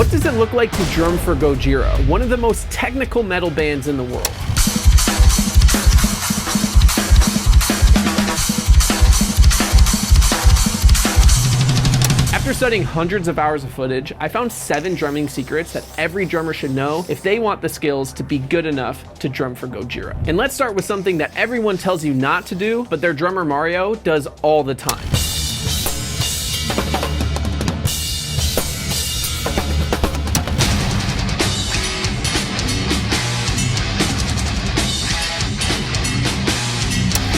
What does it look like to drum for Gojira, one of the most technical metal bands in the world? After studying hundreds of hours of footage, I found 7 drumming secrets that every drummer should know if they want the skills to be good enough to drum for Gojira. And let's start with something that everyone tells you not to do, but their drummer Mario does all the time.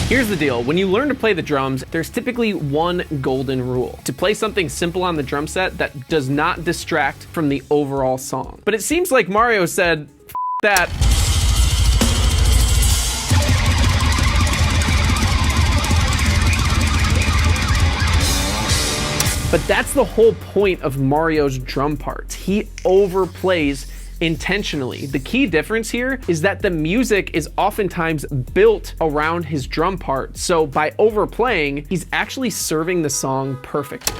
Here's the deal, when you learn to play the drums, there's typically one golden rule: to play something simple on the drum set that does not distract from the overall song. But it seems like Mario said, "F that." But that's the whole point of Mario's drum parts. He overplays intentionally. The key difference here is that the music is oftentimes built around his drum part. So by overplaying, he's actually serving the song perfectly.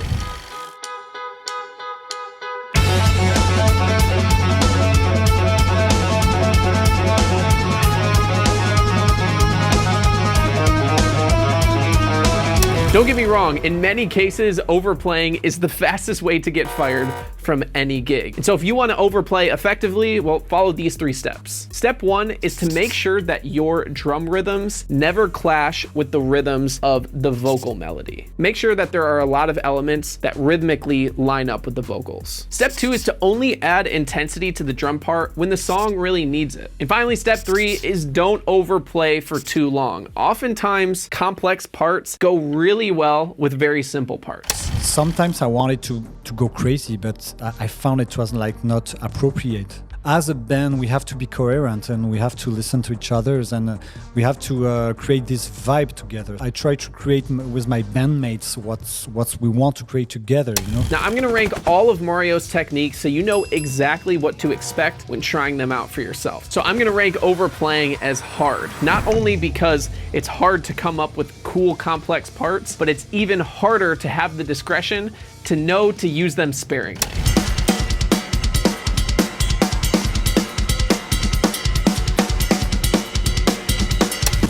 Don't get me wrong, in many cases, overplaying is the fastest way to get fired from any gig. And so if you want to overplay effectively, well, follow these 3 steps. Step 1 is to make sure that your drum rhythms never clash with the rhythms of the vocal melody. Make sure that there are a lot of elements that rhythmically line up with the vocals. Step 2 is to only add intensity to the drum part when the song really needs it. And finally, step 3 is don't overplay for too long. Oftentimes, complex parts go really well with very simple parts. Sometimes I wanted to go crazy, but I found it was like not appropriate. As a band, we have to be coherent and we have to listen to each other, and we have to create this vibe together. I try to create with my bandmates what we want to create together, you know? Now I'm gonna rank all of Mario's techniques so you know exactly what to expect when trying them out for yourself. So I'm gonna rank overplaying as hard, not only because it's hard to come up with cool, complex parts, but it's even harder to have the discretion to know to use them sparingly.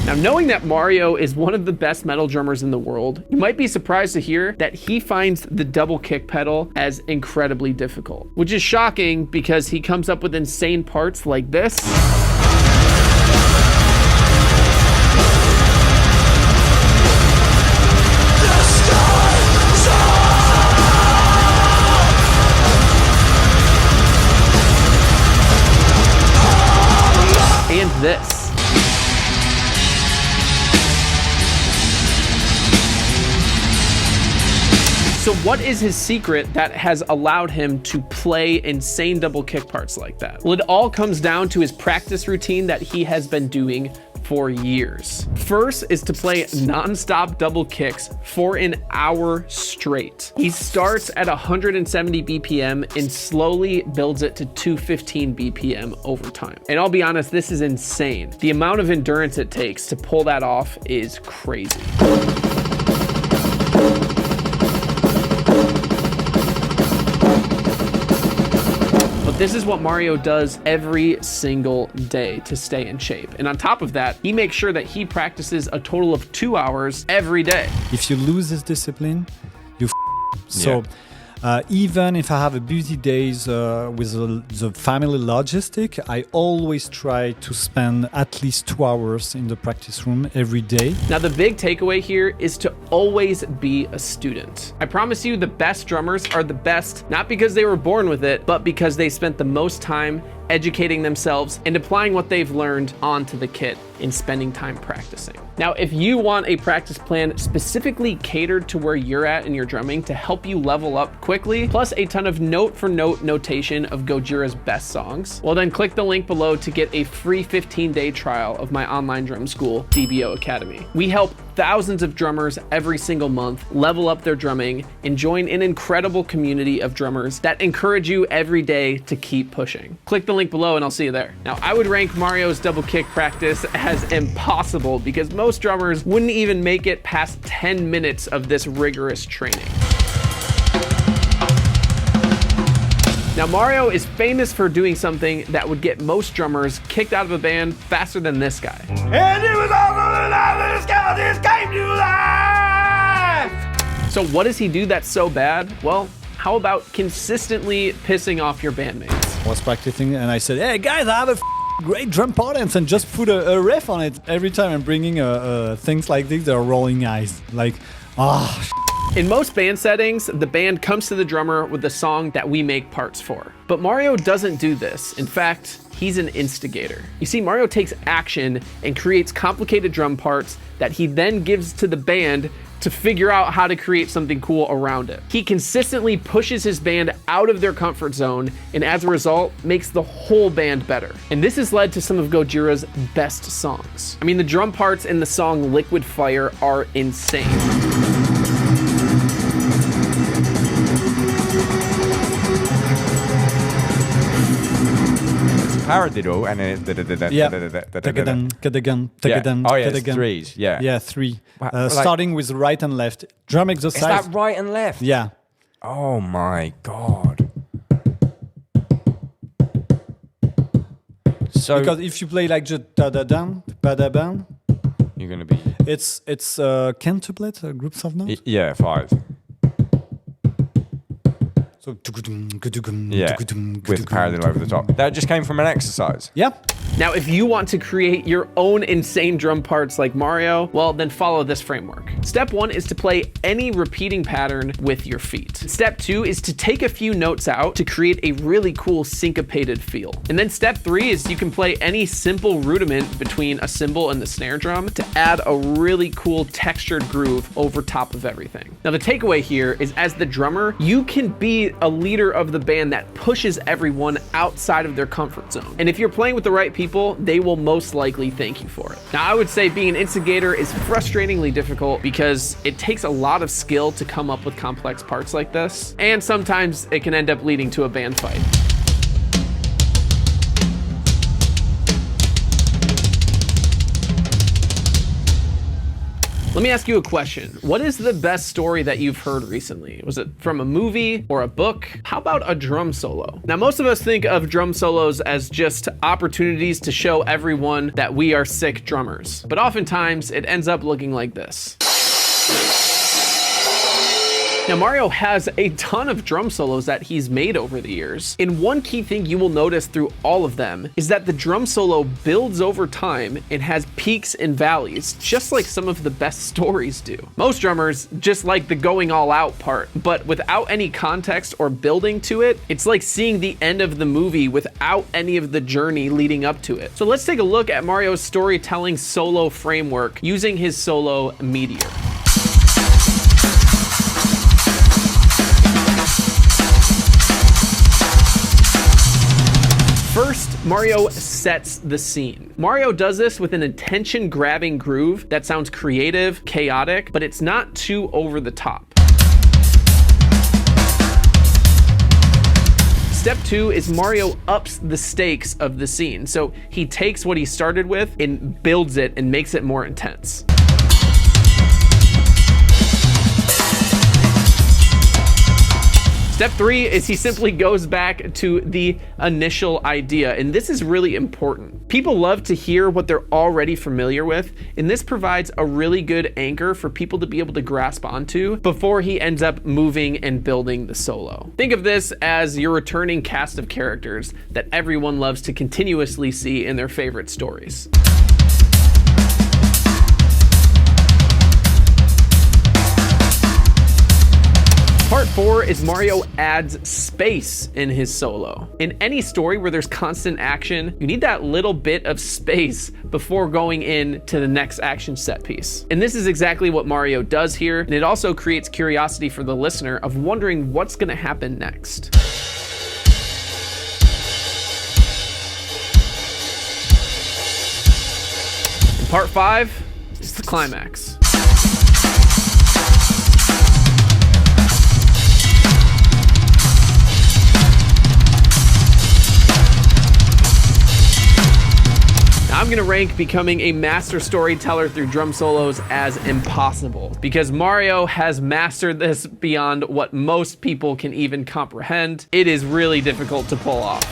Now, knowing that Mario is one of the best metal drummers in the world, you might be surprised to hear that he finds the double kick pedal as incredibly difficult, which is shocking because he comes up with insane parts like this. And this. So what is his secret that has allowed him to play insane double kick parts like that? Well, it all comes down to his practice routine that he has been doing for years. First is to play non-stop double kicks for an hour straight. He starts at 170 BPM and slowly builds it to 215 BPM over time. And I'll be honest, this is insane. The amount of endurance it takes to pull that off is crazy. This is what Mario does every single day to stay in shape. And on top of that, he makes sure that he practices a total of 2 hours every day. If you lose this discipline, you so even if I have a busy days with the family logistic, I always try to spend at least 2 hours in the practice room every day. Now, the big takeaway here is to always be a student. I promise you, the best drummers are the best, not because they were born with it, but because they spent the most time educating themselves and applying what they've learned onto the kit and spending time practicing. Now, if you want a practice plan specifically catered to where you're at in your drumming to help you level up quickly, plus a ton of note-for-note notation of Gojira's best songs, well then click the link below to get a free 15-day trial of my online drum school, DBO Academy. We help thousands of drummers every single month level up their drumming and join an incredible community of drummers that encourage you every day to keep pushing. Click the link below and I'll see you there. Now, I would rank Mario's double kick practice as impossible because most drummers wouldn't even make it past 10 minutes of this rigorous training. Now, Mario is famous for doing something that would get most drummers kicked out of a band faster than this guy. And it was also the night that the skeletons came to life! So what does he do that's so bad? Well, how about consistently pissing off your bandmates? I was practicing and I said, hey guys, I have a great drum part and just put a riff on it. Every time I'm bringing things like this, they're rolling eyes. Like, In most band settings, the band comes to the drummer with the song that we make parts for. But Mario doesn't do this. In fact, he's an instigator. You see, Mario takes action and creates complicated drum parts that he then gives to the band to figure out how to create something cool around it. He consistently pushes his band out of their comfort zone, and as a result, makes the whole band better. And this has led to some of Gojira's best songs. I mean, the drum parts in the song Liquid Fire are insane. Paradiddle and then oh yeah, it's threes. Yeah, three. Starting with right and left. Drum exercise. Is that right and left? Yeah. Oh my god. So Because if you play like just da da dum, ba da bam, you're gonna be. it's quintuplet, groups of notes. Yeah, 5. So Yeah, with paradiddle over the top. That just came from an exercise. Yeah. Now, if you want to create your own insane drum parts like Mario, well, then follow this framework. Step 1 is to play any repeating pattern with your feet. Step 2 is to take a few notes out to create a really cool syncopated feel. And then step 3 is you can play any simple rudiment between a cymbal and the snare drum to add a really cool textured groove over top of everything. Now, the takeaway here is as the drummer, you can be a leader of the band that pushes everyone outside of their comfort zone. And if you're playing with the right people, they will most likely thank you for it. Now, I would say being an instigator is frustratingly difficult because it takes a lot of skill to come up with complex parts like this, and sometimes it can end up leading to a band fight. Let me ask you a question. What is the best story that you've heard recently? Was it from a movie or a book? How about a drum solo? Now, most of us think of drum solos as just opportunities to show everyone that we are sick drummers, but oftentimes it ends up looking like this. Now, Mario has a ton of drum solos that he's made over the years. And one key thing you will notice through all of them is that the drum solo builds over time and has peaks and valleys, just like some of the best stories do. Most drummers just like the going all out part, but without any context or building to it, it's like seeing the end of the movie without any of the journey leading up to it. So let's take a look at Mario's storytelling solo framework using his solo Meteor. First, Mario sets the scene. Mario does this with an attention-grabbing groove that sounds creative, chaotic, but it's not too over the top. Step 2 is Mario ups the stakes of the scene. So he takes what he started with and builds it and makes it more intense. Step 3 is he simply goes back to the initial idea, and this is really important. People love to hear what they're already familiar with, and this provides a really good anchor for people to be able to grasp onto before he ends up moving and building the solo. Think of this as your returning cast of characters that everyone loves to continuously see in their favorite stories. Part 4 is Mario adds space in his solo. In any story where there's constant action, you need that little bit of space before going into the next action set piece. And this is exactly what Mario does here, and it also creates curiosity for the listener of wondering what's gonna happen next. And part 5 is the climax. I'm I'm gonna rank becoming a master storyteller through drum solos as impossible, because Mario has mastered this beyond what most people can even comprehend. It is really difficult to pull off.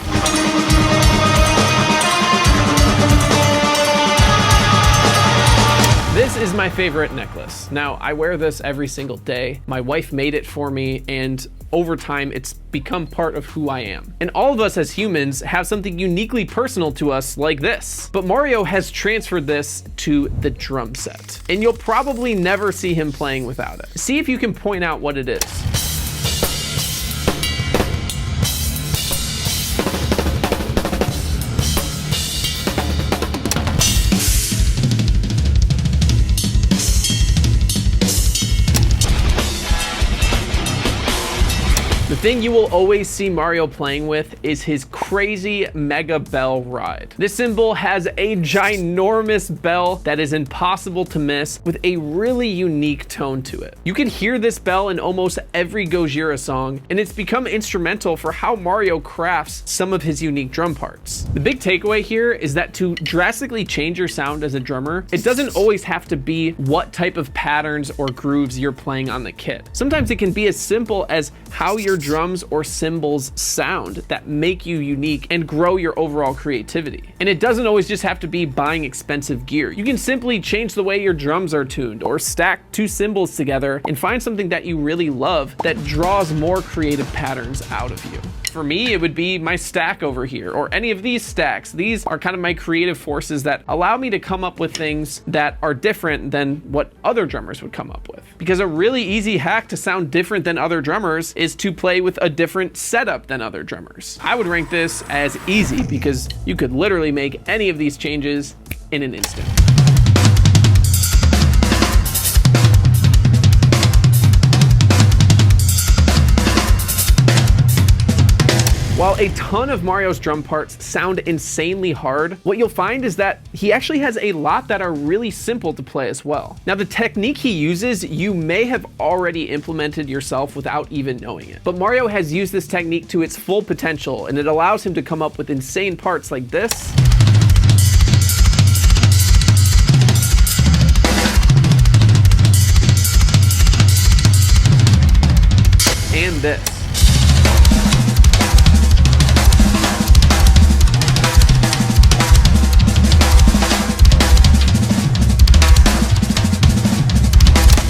This is my favorite necklace. Now, I wear this every single day. My wife made it for me, and over time, it's become part of who I am. And all of us as humans have something uniquely personal to us like this. But Mario has transferred this to the drum set, and you'll probably never see him playing without it. See if you can point out what it is. The thing you will always see Mario playing with is his crazy Mega Bell ride. This cymbal has a ginormous bell that is impossible to miss with a really unique tone to it. You can hear this bell in almost every Gojira song, and it's become instrumental for how Mario crafts some of his unique drum parts. The big takeaway here is that to drastically change your sound as a drummer, it doesn't always have to be what type of patterns or grooves you're playing on the kit. Sometimes it can be as simple as how your drums or cymbals sound that make you unique and grow your overall creativity. And it doesn't always just have to be buying expensive gear. You can simply change the way your drums are tuned or stack two cymbals together and find something that you really love that draws more creative patterns out of you. For me, it would be my stack over here, or any of these stacks. These are kind of my creative forces that allow me to come up with things that are different than what other drummers would come up with. Because a really easy hack to sound different than other drummers is to play with a different setup than other drummers. I would rank this as easy because you could literally make any of these changes in an instant. While a ton of Mario's drum parts sound insanely hard, what you'll find is that he actually has a lot that are really simple to play as well. Now, the technique he uses, you may have already implemented yourself without even knowing it. But Mario has used this technique to its full potential, and it allows him to come up with insane parts like this. And this.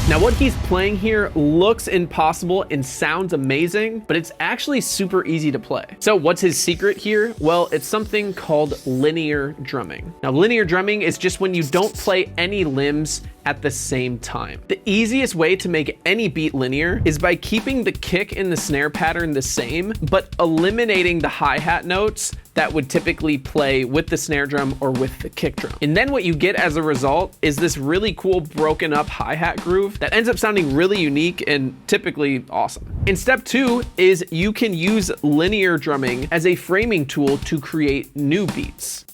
Now, what he's playing here looks impossible and sounds amazing, but it's actually super easy to play. So what's his secret here? Well, it's something called linear drumming. Now, linear drumming is just when you don't play any limbs at the same time. The easiest way to make any beat linear is by keeping the kick and the snare pattern the same, but eliminating the hi-hat notes that would typically play with the snare drum or with the kick drum. And then what you get as a result is this really cool broken up hi-hat groove that ends up sounding really unique and typically awesome. And step 2 is you can use linear drumming as a framing tool to create new beats.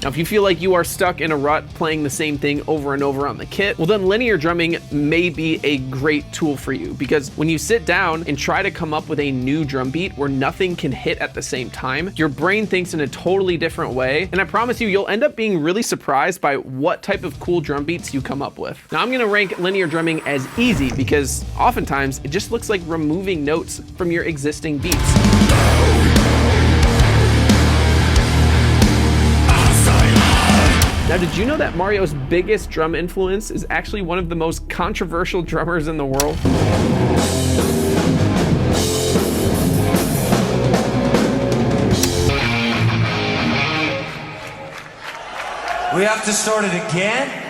Now, if you feel like you are stuck in a rut playing the same thing over and over on the kit, well then linear drumming may be a great tool for you, because when you sit down and try to come up with a new drum beat where nothing can hit at the same time, your brain thinks in a totally different way, and I promise you, you'll end up being really surprised by what type of cool drum beats you come up with. Now, I'm gonna rank linear drumming as easy because oftentimes it just looks like removing notes from your existing beats. Now, did you know that Mario's biggest drum influence is actually one of the most controversial drummers in the world? We have to start it again?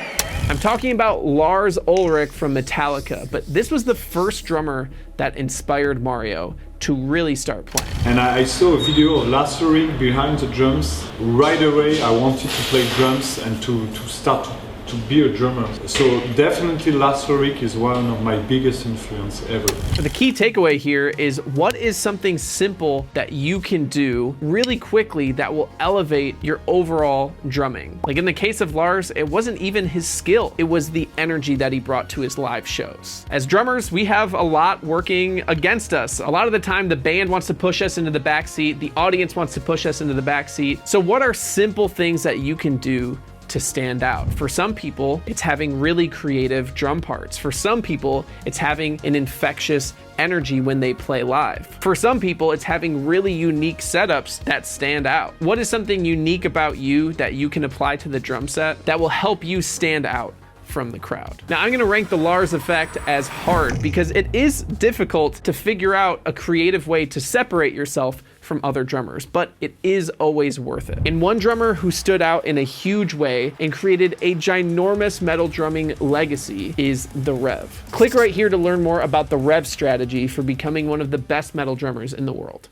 I'm talking about Lars Ulrich from Metallica, but this was the first drummer that inspired Mario to really start playing. And I saw a video of Lars Ulrich behind the drums. Right away I wanted to play drums and to start to be a drummer. So definitely Lars Ulrich is one of my biggest influence ever. The key takeaway here is what is something simple that you can do really quickly that will elevate your overall drumming. Like in the case of Lars, it wasn't even his skill, it was the energy that he brought to his live shows. As drummers, we have a lot working against us. A lot of the time, the band wants to push us into the back seat, the audience wants to push us into the back seat. So what are simple things that you can do to stand out? For some people, it's having really creative drum parts. For some people, it's having an infectious energy when they play live. For some people, it's having really unique setups that stand out. What is something unique about you that you can apply to the drum set that will help you stand out from the crowd? Now, I'm gonna rank the Lars effect as hard because it is difficult to figure out a creative way to separate yourself from other drummers, but it is always worth it. And one drummer who stood out in a huge way and created a ginormous metal drumming legacy is the Rev. Click right here to learn more about the Rev strategy for becoming one of the best metal drummers in the world.